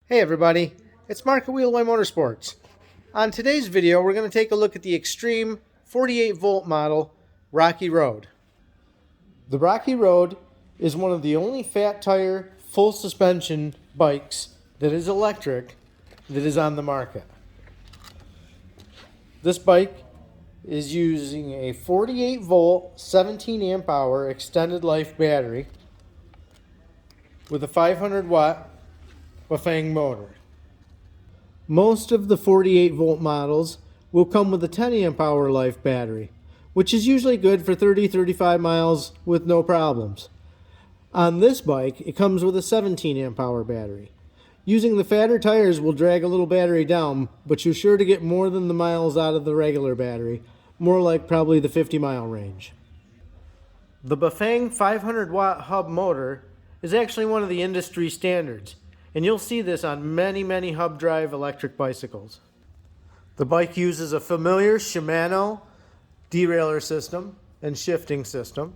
Hey everybody, it's Mark at Wheelaway Motorsports. On today's video, we're going to take a look at the Xtreme 48 volt model Rocky Road. The Rocky Road is one of the only fat tire, full suspension bikes that is electric that is on the market. This bike is using a 48 volt, 17 amp hour extended life battery with a 500 watt Bafang motor. Most of the 48 volt models will come with a 10 amp hour life battery, which is usually good for 30-35 miles with no problems. On this bike, it comes with a 17 amp hour battery. Using the fatter tires will drag a little battery down, but you're sure to get more than the miles out of the regular battery, more like probably the 50-mile range. The Bafang 500 watt hub motor is actually one of the industry standards, and you'll see this on many hub drive electric bicycles. The bike uses a familiar Shimano derailleur system and shifting system,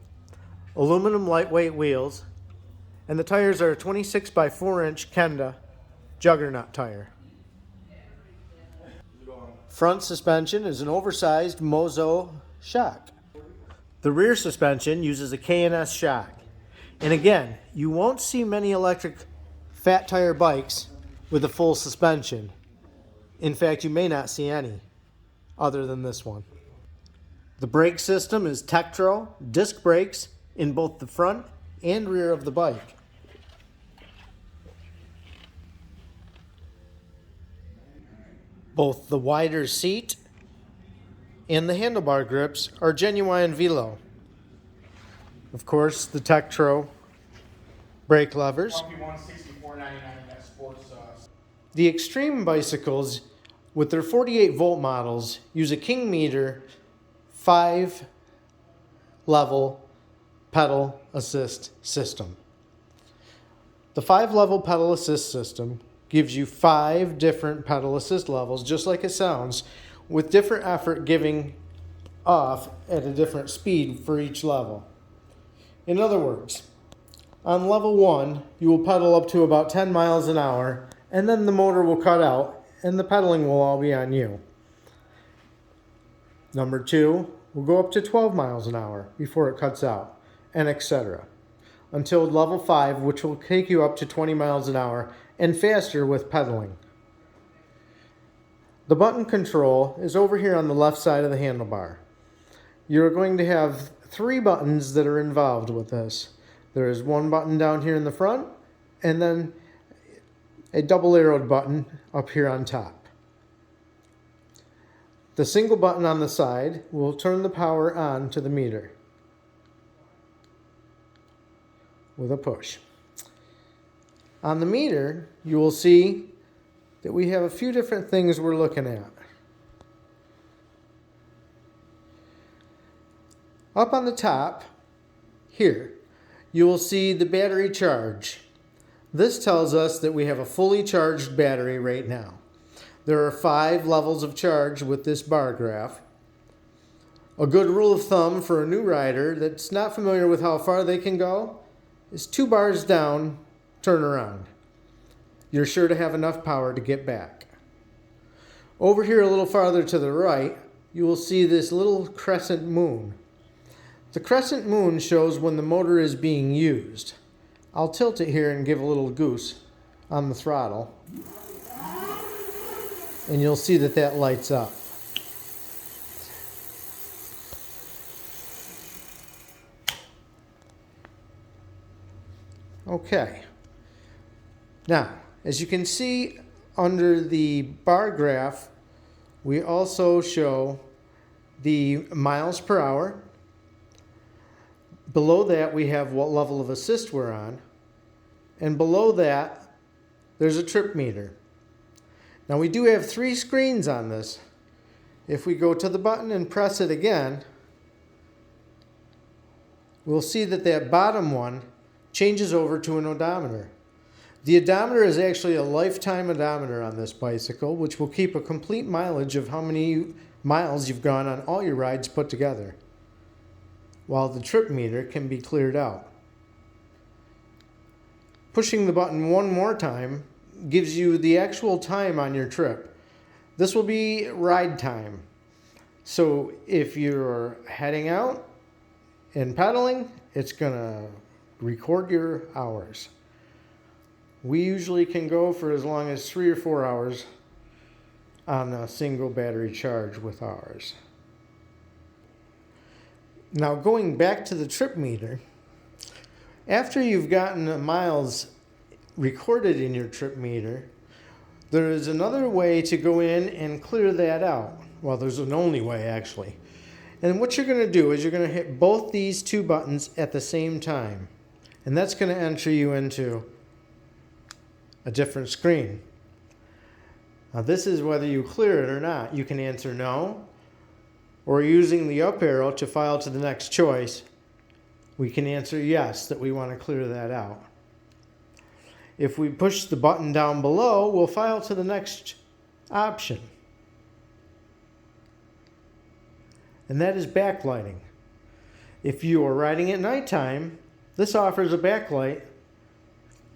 aluminum lightweight wheels, and the tires are a 26 by 4 inch Kenda Juggernaut tire. Front suspension is an oversized Mozo shock. The rear suspension uses a K&S shock. And again, you won't see many electric fat tire bikes with a full suspension. In fact, you may not see any other than this one. The brake system is Xtreme disc brakes in both the front and rear of the bike. Both the wider seat and the handlebar grips are genuine Velo. Of course, the Xtreme brake levers. The Xtreme bicycles with their 48 volt models use a King meter 5 level pedal assist system. The 5 level pedal assist system gives you 5 different pedal assist levels, just like it sounds, with different effort giving off at a different speed for each level. In other words, on level 1, you will pedal up to about 10 miles an hour, and then the motor will cut out, and the pedaling will all be on you. Number 2 will go up to 12 miles an hour before it cuts out, and etc. Until level 5, which will take you up to 20 miles an hour, and faster with pedaling. The button control is over here on the left side of the handlebar. You're going to have 3 buttons that are involved with this. There is one button down here in the front, and then a double arrowed button up here on top. The single button on the side will turn the power on to the meter with a push. On the meter, you will see that we have a few different things we're looking at. Up on the top here, you will see the battery charge. This tells us that we have a fully charged battery right now. There are 5 levels of charge with this bar graph. A good rule of thumb for a new rider that's not familiar with how far they can go is 2 bars down, turn around. You're sure to have enough power to get back. Over here a little farther to the right, you will see this little crescent moon. The crescent moon shows when the motor is being used. I'll tilt it here and give a little goose on the throttle, and you'll see that that lights up. Okay. Now, as you can see under the bar graph, we also show the miles per hour. Below that, we have what level of assist we're on. And below that, there's a trip meter. Now, we do have 3 screens on this. If we go to the button and press it again, we'll see that that bottom one changes over to an odometer. The odometer is actually a lifetime odometer on this bicycle, which will keep a complete mileage of how many miles you've gone on all your rides put together, while the trip meter can be cleared out. Pushing the button one more time gives you the actual time on your trip. This will be ride time. So if you're heading out and pedaling, it's going to record your hours. We usually can go for as long as 3 or 4 hours on a single battery charge with ours. Now going back to the trip meter, after you've gotten the miles recorded in your trip meter, there is another way to go in and clear that out. Well, there's an only way actually. And what you're going to do is you're going to hit both these two buttons at the same time. And that's going to enter you into a different screen. Now this is whether you clear it or not. You can answer no, or using the up arrow to file to the next choice, we can answer yes, that we want to clear that out. If we push the button down below, we'll file to the next option. And that is backlighting. If you are riding at nighttime, this offers a backlight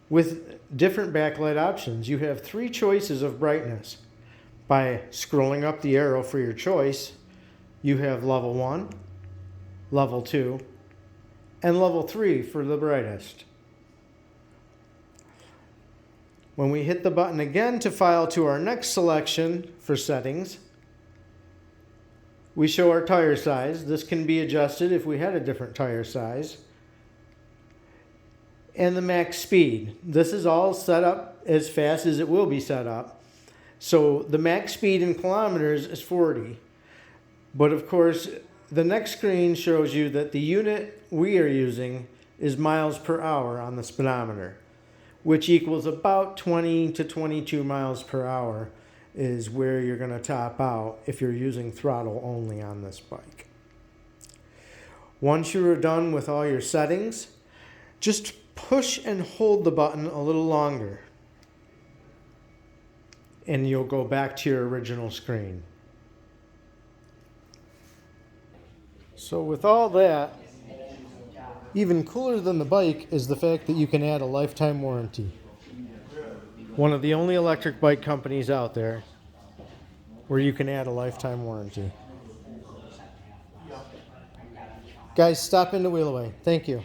with different backlight options. You have 3 choices of brightness. By scrolling up the arrow for your choice, you have level 1, level 2, and level 3 for the brightest. When we hit the button again to file to our next selection for settings, we show our tire size. This can be adjusted if we had a different tire size. And the max speed. This is all set up as fast as it will be set up. So the max speed in kilometers is 40. But of course, the next screen shows you that the unit we are using is miles per hour on the speedometer, which equals about 20 to 22 miles per hour is where you're going to top out if you're using throttle only on this bike. Once you are done with all your settings, just push and hold the button a little longer, and you'll go back to your original screen. So with all that, even cooler than the bike is the fact that you can add a lifetime warranty. One of the only electric bike companies out there where you can add a lifetime warranty. Guys, stop into Wheelaway. Thank you.